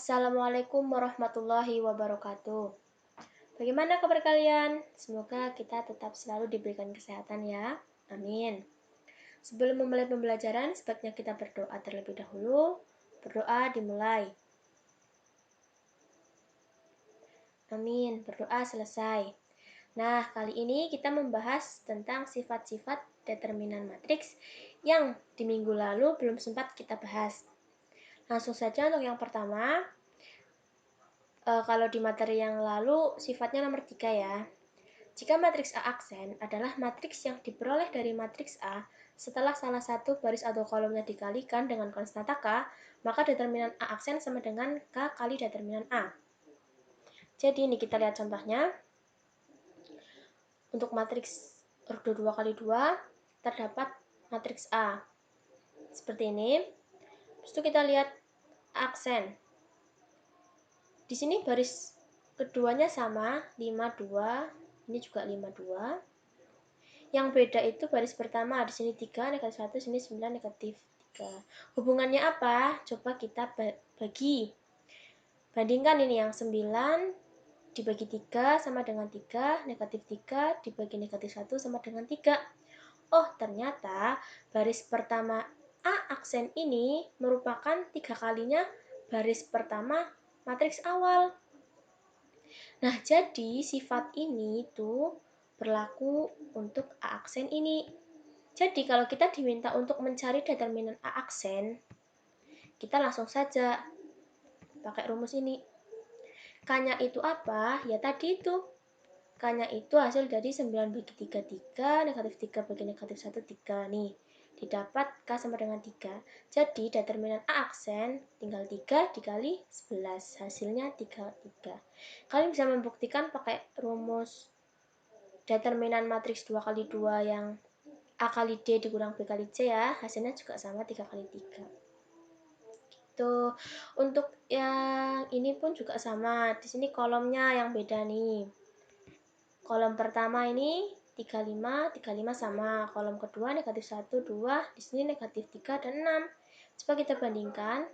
Assalamualaikum warahmatullahi wabarakatuh. Bagaimana kabar kalian? Semoga kita tetap selalu diberikan kesehatan ya. Amin. Sebelum memulai pembelajaran, sebaiknya kita berdoa terlebih dahulu. Berdoa dimulai. Amin. Berdoa selesai. Nah, kali ini kita membahas tentang sifat-sifat determinan matriks yang di minggu lalu belum sempat kita bahas. Langsung saja untuk yang pertama. Kalau di materi yang lalu sifatnya nomor 3 ya. Jika matriks A aksen adalah matriks yang diperoleh dari matriks A setelah salah satu baris atau kolomnya dikalikan dengan konstanta K, maka determinan A aksen sama dengan K kali determinan A. Jadi ini kita lihat contohnya. Untuk matriks ordo 2 kali 2 terdapat matriks A. Seperti ini. Terus itu kita lihat aksen. Di sini baris keduanya sama, 5, 2. Ini juga 5, 2. Yang beda itu baris pertama, di sini 3, negatif 1, sini 9, negatif 3. Hubungannya apa? Coba kita bagi. Bandingkan ini yang 9 dibagi 3 sama dengan 3, negatif 3 dibagi negatif 1 sama dengan 3. Oh, ternyata baris pertama A aksen ini merupakan 3 kalinya baris pertama matriks awal. Nah, jadi sifat ini tuh berlaku untuk A aksen ini. Jadi kalau kita diminta untuk mencari determinan A aksen, kita langsung saja pakai rumus ini. K-nya itu apa? Ya tadi itu. K-nya itu hasil dari 9 bagi 3, 3, negatif 3 bagi negatif 1, 3 nih. Didapat K sama dengan 3. Jadi determinan A aksen tinggal 3 dikali 11. Hasilnya 3, 3. Kalian bisa membuktikan pakai rumus determinan matriks 2 kali 2 yang A kali D dikurang B kali C ya. Hasilnya juga sama 3 kali 3. Gitu. Untuk yang ini pun juga sama. Di sini kolomnya yang beda nih. Kolom pertama ini 35, 35 sama. Kolom kedua negatif 1, 2. Di sini negatif 3 dan 6. Coba kita bandingkan.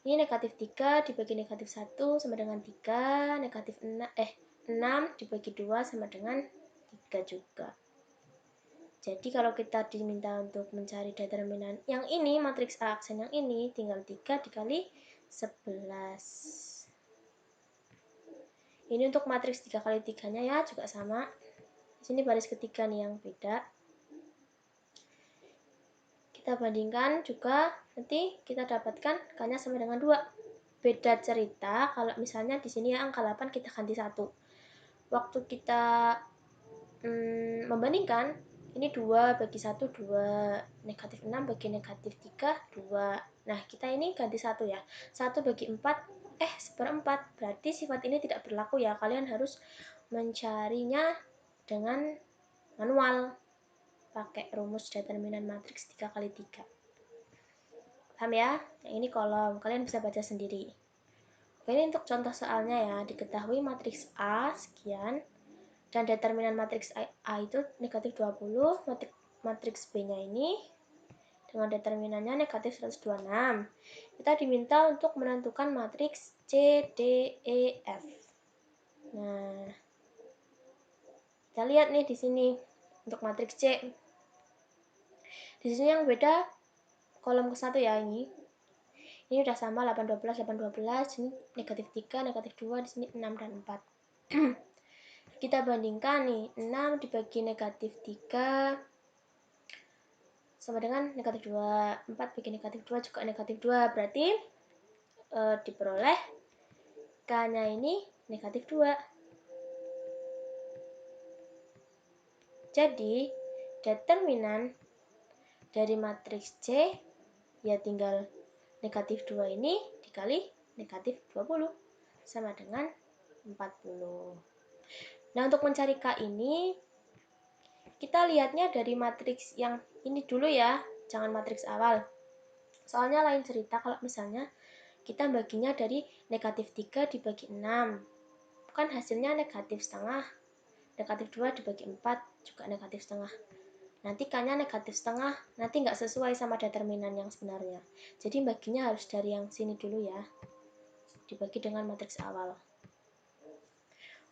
Ini negatif 3 dibagi negatif 1 sama dengan 3. Negatif 6 dibagi 2 sama dengan 3 juga. Jadi kalau kita diminta untuk mencari determinan yang ini, matriks A aksen yang ini, tinggal 3 dikali 11. Ini untuk matriks 3 kali 3-nya ya, juga sama. Di sini baris ketiga nih yang beda. Kita bandingkan juga, nanti kita dapatkan K-nya sama dengan 2. Beda cerita kalau misalnya di sini ya angka 8 kita ganti 1. Waktu kita membandingkan, ini 2 bagi 1, 2. Negatif 6 bagi negatif 3, 2. Nah, kita ini ganti 1 ya. 1 bagi 4, seperempat. Berarti sifat ini tidak berlaku ya. Kalian harus mencarinya dengan manual. Pakai rumus determinan matriks 3 kali 3. Paham ya? Yang ini kolom. Kalian bisa baca sendiri. Oke, ini untuk contoh soalnya ya. Diketahui matriks A sekian. Dan determinan matriks A itu negatif 20, matriks B-nya ini dengan determinannya negatif 126. Kita diminta untuk menentukan matriks C, D, E, F. Nah, kita lihat nih di sini untuk matriks C. Di sini yang beda kolom ke-1 ya ini. Ini udah sama 8, 12, 8, 12, ini negatif 3, negatif 2, di sini 6 dan 4. Kita bandingkan nih, 6 dibagi negatif 3 sama dengan negatif 2. 4 bagi negatif 2 juga negatif 2. Berarti diperoleh K-nya ini negatif 2. Jadi, determinan dari matriks C ya tinggal negatif 2 ini dikali negatif 20 sama dengan 40. Nah, untuk mencari K ini, kita lihatnya dari matriks yang ini dulu ya, jangan matriks awal. Soalnya lain cerita kalau misalnya kita baginya dari negatif 3 dibagi 6. Kan hasilnya negatif setengah. Negatif 2 dibagi 4 juga negatif setengah. Nanti K-nya negatif setengah, nanti nggak sesuai sama determinan yang sebenarnya. Jadi baginya harus dari yang sini dulu ya. dibagi dengan matriks awal.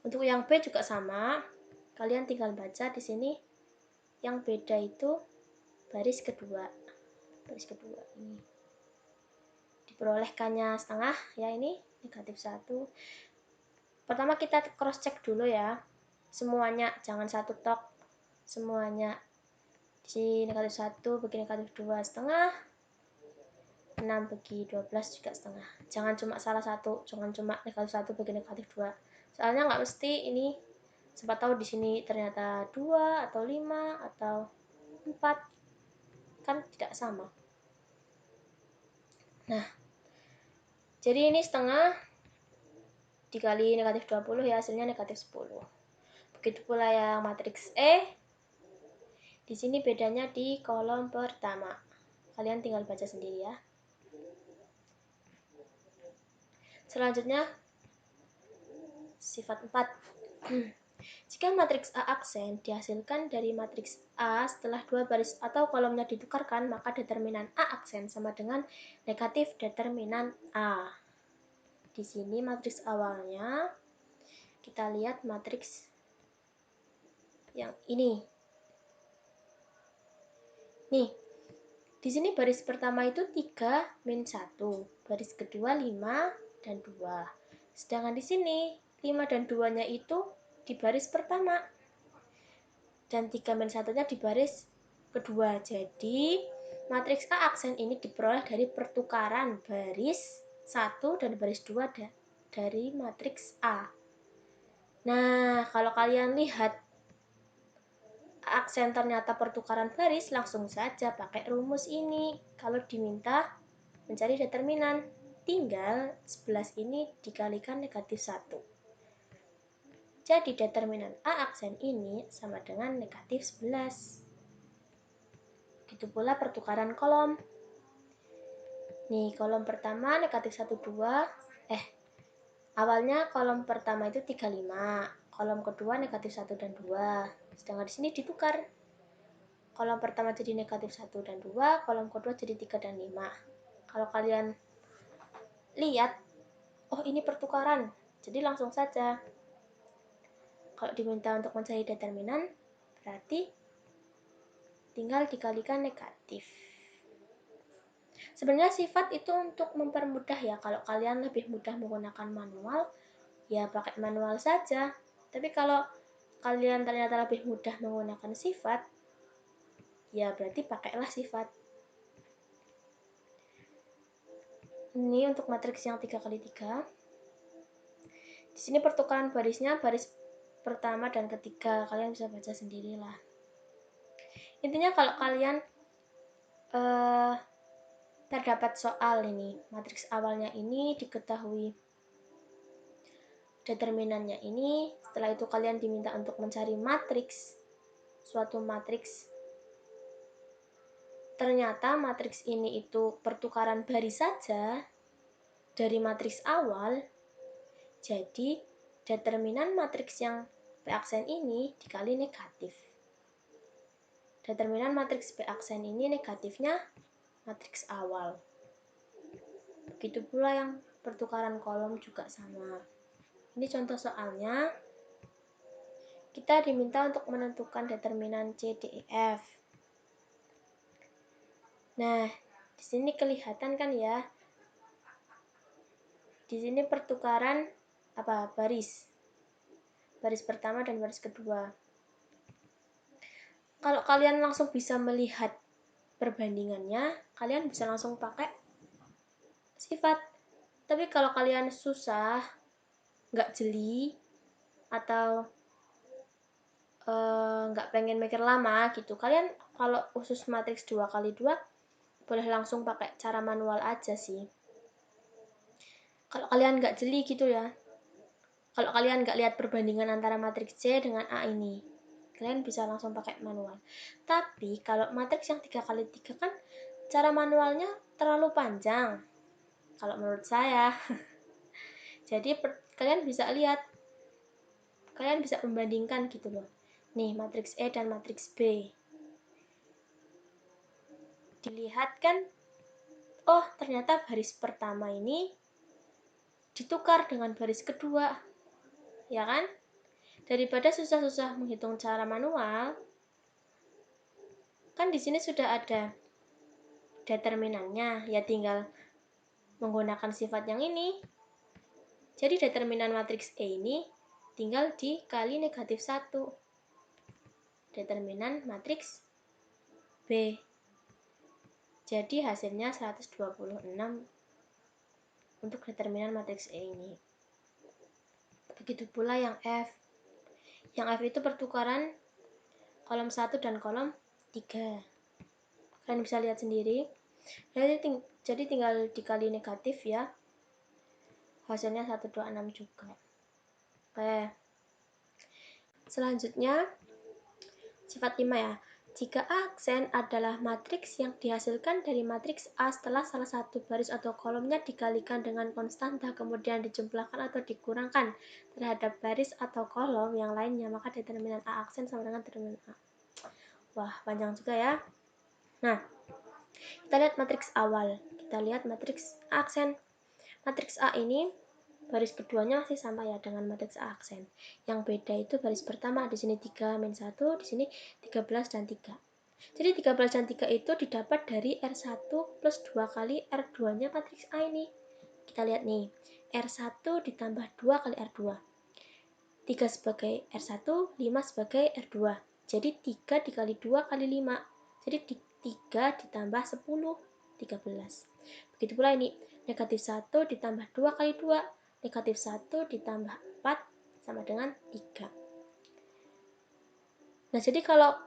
Untuk yang B juga sama, kalian tinggal baca di sini. Yang beda itu baris kedua ini diperolehkannya setengah ya, ini negatif 1. Pertama kita cross check dulu ya, semuanya, jangan satu tok, semuanya. Di negatif 1 bagi negatif 2 setengah, 6 bagi 12 juga setengah. Jangan cuma salah satu, jangan cuma negatif 1 bagi negatif 2, soalnya nggak mesti ini. Siapa tahu di sini ternyata 2 atau 5 atau 4, kan tidak sama. Nah, jadi ini setengah dikali negatif 20 ya, hasilnya negatif 10. Begitu pula yang matriks E. Di sini bedanya di kolom pertama. Kalian tinggal baca sendiri ya. Selanjutnya sifat 4. Jika matriks A aksen dihasilkan dari matriks A setelah dua baris atau kolomnya ditukarkan, maka determinan A aksen sama dengan negatif determinan A. Di sini matriks awalnya, kita lihat matriks yang ini. Nih, di sini baris pertama itu 3 min 1, baris kedua 5 dan 2. Sedangkan di sini 5 dan 2-nya itu di baris pertama dan 3 min 1-nya di baris kedua. Jadi matriks A aksen ini diperoleh dari pertukaran baris 1 dan baris 2 dari matriks A. Nah, kalau kalian lihat aksen ternyata pertukaran baris, langsung saja pakai rumus ini. Kalau diminta mencari determinan, tinggal 11 ini dikalikan negatif 1. Jadi determinan A aksen ini sama dengan negatif 11. Begitu pula pertukaran kolom. Nih, kolom pertama negatif 1, 2. Awalnya kolom pertama itu 3, 5. Kolom kedua negatif 1 dan 2. Sedangkan di sini ditukar. Kolom pertama jadi negatif 1 dan 2. Kolom kedua jadi 3 dan 5. Kalau kalian lihat, oh ini pertukaran. Jadi langsung saja. Kalau diminta untuk mencari determinan, berarti tinggal dikalikan negatif. Sebenarnya sifat itu untuk mempermudah ya. Kalau kalian lebih mudah menggunakan manual, ya pakai manual saja. Tapi kalau kalian ternyata lebih mudah menggunakan sifat, ya berarti pakailah sifat. Ini untuk matriks yang 3x3. Di sini pertukaran barisnya baris pertama dan ketiga. Kalian bisa baca sendirilah. Intinya kalau kalian terdapat soal ini, matriks awalnya ini diketahui determinannya ini, setelah itu kalian diminta untuk mencari matriks, suatu matriks. Ternyata matriks ini itu pertukaran baris saja dari matriks awal, jadi determinan matriks yang B aksen ini dikali negatif. Determinan matriks B aksen ini negatifnya matriks awal. Begitu pula yang pertukaran kolom juga sama. Ini contoh soalnya. Kita diminta untuk menentukan determinan C, D, E, F. Nah, di sini kelihatan kan ya. Di sini pertukaran baris. Baris pertama dan baris kedua. Kalau kalian langsung bisa melihat perbandingannya, kalian bisa langsung pakai sifat. Tapi kalau kalian susah, nggak jeli, atau nggak pengen mikir lama gitu, kalian kalau khusus matriks 2x2 boleh langsung pakai cara manual aja sih. Kalau kalian nggak jeli gitu ya, kalau kalian nggak lihat perbandingan antara matriks C dengan A ini, kalian bisa langsung pakai manual. Tapi kalau matriks yang 3x3 kan cara manualnya terlalu panjang kalau menurut saya. Jadi kalian bisa lihat, kalian bisa membandingkan gitu loh. Nih, matriks E dan matriks B. Dilihat kan, oh ternyata baris pertama ini ditukar dengan baris kedua, ya kan? Daripada susah-susah menghitung cara manual, kan di sini sudah ada determinannya, ya tinggal menggunakan sifat yang ini. Jadi determinan matriks E ini tinggal dikali negatif 1. Determinan matriks B. Jadi hasilnya 126 untuk determinan matriks E ini. Begitu pula yang F. Yang F itu pertukaran kolom 1 dan kolom 3. Kalian bisa lihat sendiri. Jadi tinggal dikali negatif ya. Hasilnya 126 juga. Oke. Selanjutnya sifat 5 ya. Jika aksen adalah matriks yang dihasilkan dari matriks A setelah salah satu baris atau kolomnya dikalikan dengan konstanta kemudian dijumlahkan atau dikurangkan terhadap baris atau kolom yang lainnya, maka determinan A aksen sama dengan determinan A. Wah, panjang juga ya. Nah, kita lihat matriks awal. Kita lihat matriks A aksen. Matriks A ini baris keduanya masih sama ya dengan matriks A aksen. Yang beda itu baris pertama, di sini 3 min 1, di sini 13 dan 3. Jadi 13 dan 3 itu didapat dari R1 plus 2 kali R2-nya matriks A ini. Kita lihat nih, R1 ditambah 2 kali R2. 3 sebagai R1, 5 sebagai R2. Jadi 3 dikali 2 kali 5. Jadi 3 ditambah 10, 13. Begitu pula ini, negatif 1 ditambah 2 kali 2. Negatif 1 ditambah 4 sama dengan 3. Nah, jadi kalau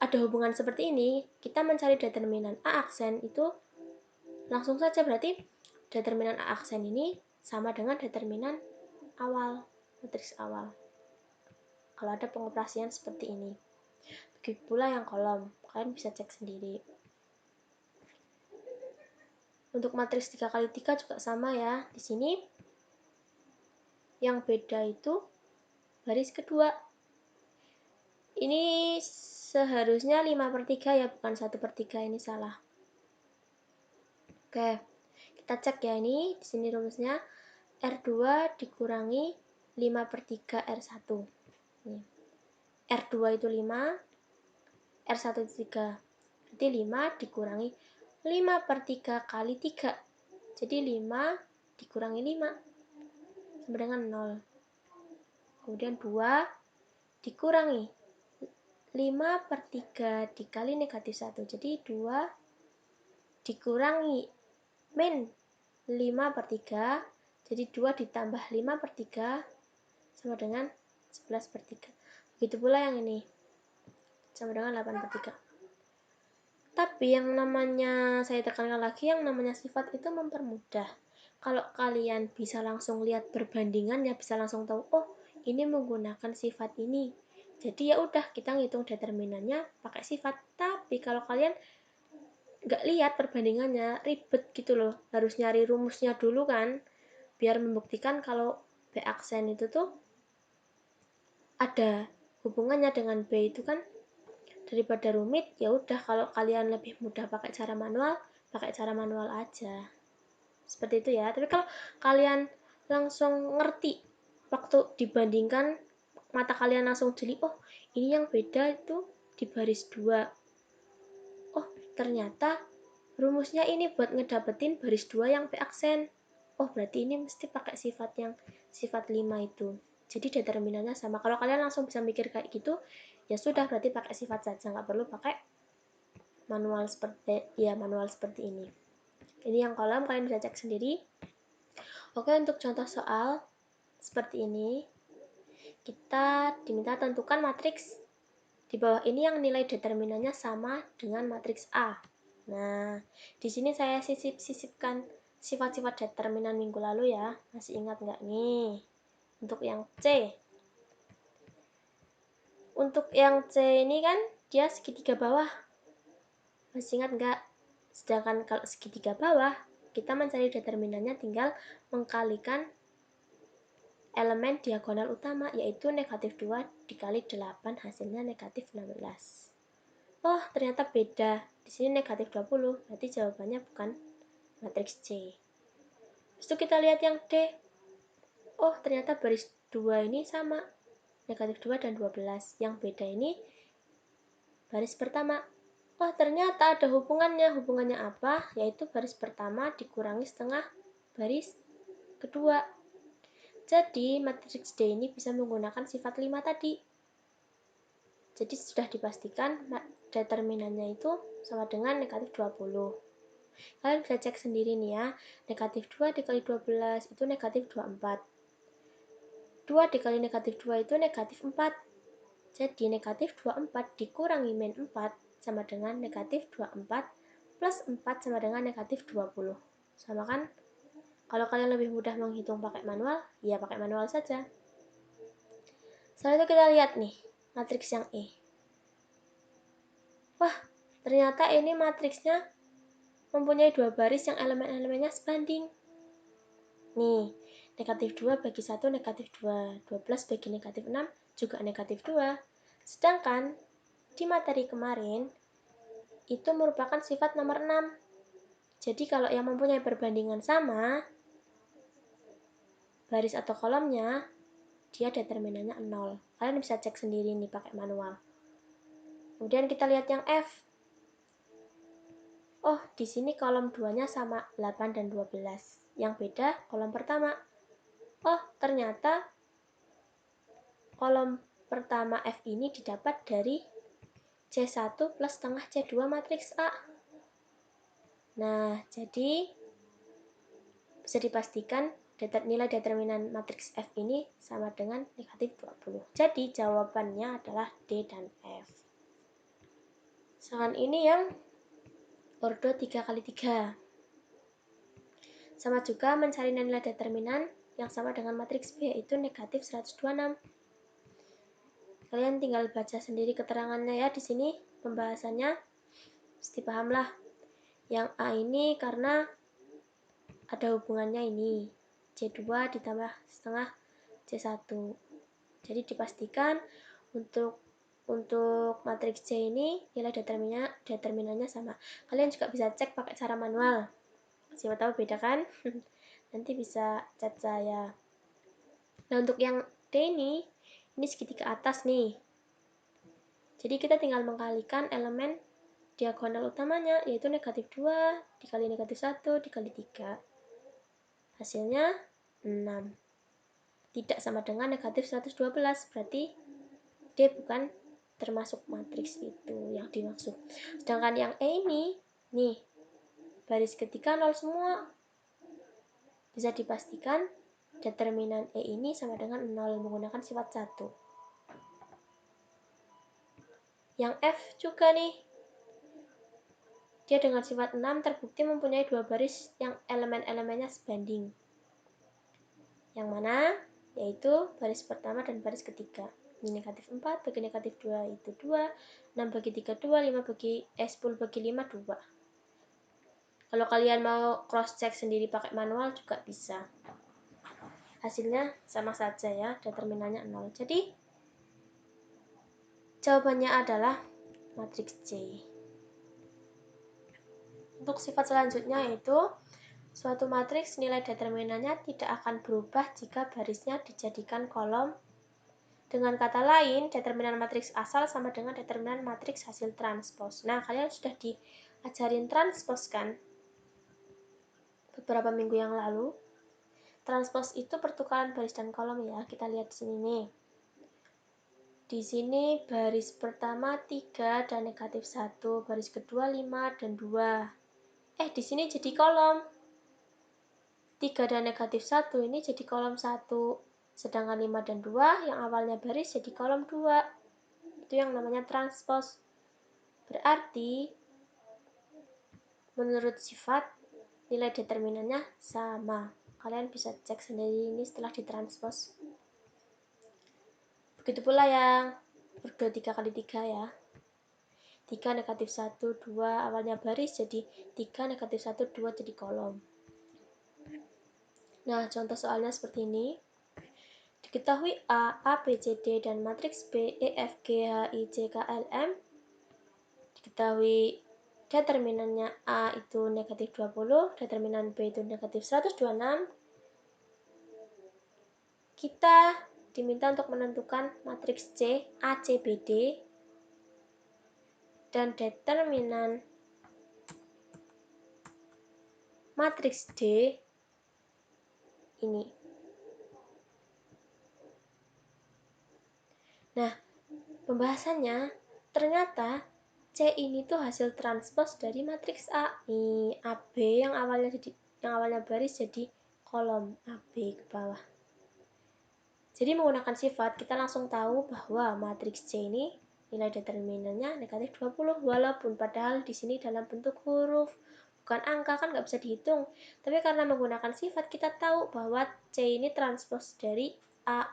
ada hubungan seperti ini, kita mencari determinan A aksen itu langsung saja, berarti determinan A aksen ini sama dengan determinan awal, matriks awal. Kalau ada pengoperasian seperti ini. Begitu pula yang kolom, kalian bisa cek sendiri. Untuk matriks 3 kali 3 juga sama ya. Di sini yang beda itu baris kedua. Ini seharusnya 5/3 ya, bukan 1/3, ini salah. Oke, kita cek ya ini. Di sini rumusnya R2 dikurangi 5/3 R1. Nih. R2 itu 5, R1 itu 3. Berarti 5 dikurangi 5/3 kali 3. Jadi 5 dikurangi 5 sama dengan 0. Kemudian 2 dikurangi 5/3 dikali negatif 1. Jadi 2 dikurangi min 5/3. Jadi 2 ditambah 5/3 sama dengan 11/3. Begitu pula yang ini sama dengan 8/3. Tapi yang namanya, saya tekankan lagi, yang namanya sifat itu mempermudah. Kalau kalian bisa langsung lihat perbandingan ya, bisa langsung tahu, oh ini menggunakan sifat ini. Jadi ya udah, kita ngitung determinannya pakai sifat. Tapi kalau kalian nggak lihat perbandingannya, ribet gitu loh. Harus nyari rumusnya dulu kan, biar membuktikan kalau B aksen itu tuh ada hubungannya dengan B itu kan. Daripada rumit, ya udah, kalau kalian lebih mudah pakai cara manual aja. Seperti itu ya. Tapi kalau kalian langsung ngerti waktu dibandingkan, mata kalian langsung jeli, oh ini yang beda itu di baris 2. Oh ternyata rumusnya ini buat ngedapetin baris 2 yang B aksen. Oh berarti ini mesti pakai sifat 5 itu. Jadi determinannya sama. Kalau kalian langsung bisa mikir kayak gitu, ya sudah, berarti pakai sifat saja, nggak perlu pakai manual seperti ini. Ini yang kolom, kalian bisa cek sendiri. Oke, untuk contoh soal seperti ini, kita diminta tentukan matriks di bawah ini yang nilai determinannya sama dengan matriks A. Nah, di sini saya sisipkan sifat-sifat determinan minggu lalu ya. Masih ingat nggak nih? Untuk yang C. Untuk yang C ini kan dia segitiga bawah. Masih ingat nggak? Sedangkan kalau segitiga bawah, kita mencari determinannya tinggal mengkalikan elemen diagonal utama, yaitu negatif 2 dikali 8, hasilnya negatif 16. Oh, ternyata beda. Di sini negatif 20, berarti jawabannya bukan matriks C. Habis itu kita lihat yang D. Oh, ternyata baris 2 ini sama. Negatif 2 dan 12. Yang beda ini baris pertama. Oh, ternyata ada hubungannya. Hubungannya apa? Yaitu baris pertama dikurangi setengah baris kedua. Jadi, matriks D ini bisa menggunakan sifat 5 tadi. Jadi, sudah dipastikan determinannya itu sama dengan negatif 20. Kalian bisa cek sendiri nih ya. Negatif 2 dikali 12 itu negatif 24. 2 dikali negatif 2 itu negatif 4. Jadi, negatif 24 dikurangi min 4 sama dengan negatif 24 plus 4 sama dengan negatif 20. Sama kan? Kalau kalian lebih mudah menghitung pakai manual, ya pakai manual saja. Setelah itu kita lihat nih, matriks yang E. Wah, ternyata ini matriksnya mempunyai 2 baris yang elemen-elemennya sebanding. Nih, negatif 2 bagi 1 negatif 2, 12 bagi negatif 6 juga negatif 2. Sedangkan di materi kemarin, itu merupakan sifat nomor 6. Jadi kalau yang mempunyai perbandingan sama, baris atau kolomnya, dia determinannya 0. Kalian bisa cek sendiri nih pakai manual. Kemudian kita lihat yang F. Oh, di sini kolom 2-nya sama 8 dan 12. Yang beda kolom pertama. Oh, ternyata kolom pertama F ini didapat dari C1 plus setengah C2 matriks A. Nah, jadi bisa dipastikan nilai determinan matriks F ini sama dengan negatif 20. Jadi jawabannya adalah D dan F. Sedangkan ini yang ordo 3x3. Sama juga mencari nilai determinan yang sama dengan matriks B, yaitu negatif 126. Kalian tinggal baca sendiri keterangannya ya di sini, pembahasannya. Pasti paham lah. Yang A ini karena ada hubungannya ini, C2 ditambah setengah C1. Jadi dipastikan untuk matriks C ini nilai determinannya sama. Kalian juga bisa cek pakai cara manual. Siapa tahu beda kan? Nanti bisa chat saya. Nah, untuk yang D ini segitiga atas nih. Jadi kita tinggal mengkalikan elemen diagonal utamanya, yaitu negatif 2 dikali negatif 1 dikali 3. Hasilnya 6. Tidak sama dengan negatif 112, berarti D bukan termasuk matriks itu yang dimaksud. Sedangkan yang E ini, nih, baris ketiga 0 semua. Bisa dipastikan determinan E ini sama dengan 0 menggunakan sifat 1. Yang F juga nih, dia dengan sifat 6 terbukti mempunyai 2 baris yang elemen-elemennya sebanding. Yang mana? Yaitu baris pertama dan baris ketiga. Ini negatif 4 bagi negatif 2 itu 2, 6 bagi 3 2, 10 bagi 5 2. Kalau kalian mau cross check sendiri pakai manual juga bisa. Hasilnya sama saja ya, determinannya 0. Jadi jawabannya adalah matriks C. Untuk sifat selanjutnya yaitu suatu matriks nilai determinannya tidak akan berubah jika barisnya dijadikan kolom. Dengan kata lain, determinan matriks asal sama dengan determinan matriks hasil transpos. Nah, kalian sudah diajarin transpos kan? Beberapa minggu yang lalu. Transpos itu pertukaran baris dan kolom ya. Kita lihat di sini nih. Di sini baris pertama 3 dan negatif 1, baris kedua 5 dan 2. Di sini jadi kolom. 3 dan negatif 1 ini jadi kolom 1. Sedangkan 5 dan 2 yang awalnya baris jadi kolom 2. Itu yang namanya transpos. Berarti menurut sifat nilai determinannya sama. Kalian bisa cek sendiri ini setelah ditranspos. Begitu pula yang ordo 3x3 ya. 3 negatif 1, 2 awalnya baris jadi 3 negatif 1, 2 jadi kolom. Nah, contoh soalnya seperti ini. Diketahui A, B, C, D, dan matriks B, E, F, G, H, I, J, K, L, M. Diketahui D determinannya A itu negatif 20, determinan B itu negatif 126, kita diminta untuk menentukan matriks C, A, C, B, D, dan determinan matriks D ini. Nah, pembahasannya ternyata C ini tuh hasil transpos dari matriks A. Nih, AB yang awalnya baris jadi kolom AB ke bawah. Jadi menggunakan sifat, kita langsung tahu bahwa matriks C ini nilai determinannya negatif 20, walaupun padahal di sini dalam bentuk huruf, bukan angka, kan nggak bisa dihitung. Tapi karena menggunakan sifat, kita tahu bahwa C ini transpos dari A.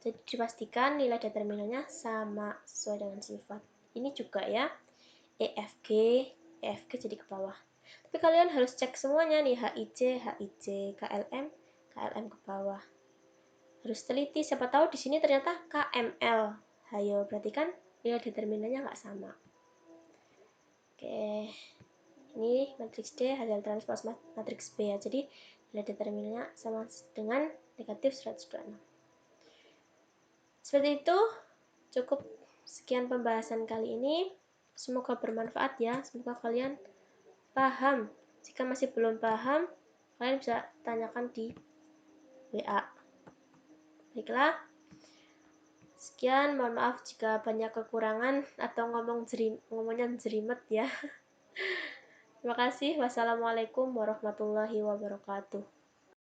Jadi dipastikan nilai determinannya sama sesuai dengan sifat. Ini juga ya, EFG jadi ke bawah. Tapi kalian harus cek semuanya nih, HIJ, KLM ke bawah. Harus teliti, siapa tahu di sini ternyata KML. Hayo, berarti kan nilai determinannya nggak sama. Oke, ini matriks D hasil transpos matriks B ya. Jadi nilai determinannya sama dengan negatif 126. Seperti itu, cukup sekian pembahasan kali ini. Semoga bermanfaat ya. Semoga kalian paham. Jika masih belum paham, kalian bisa tanyakan di WA. Baiklah, sekian, mohon maaf jika banyak kekurangan atau ngomongnya jerimet ya. Terima kasih. Wassalamualaikum warahmatullahi wabarakatuh.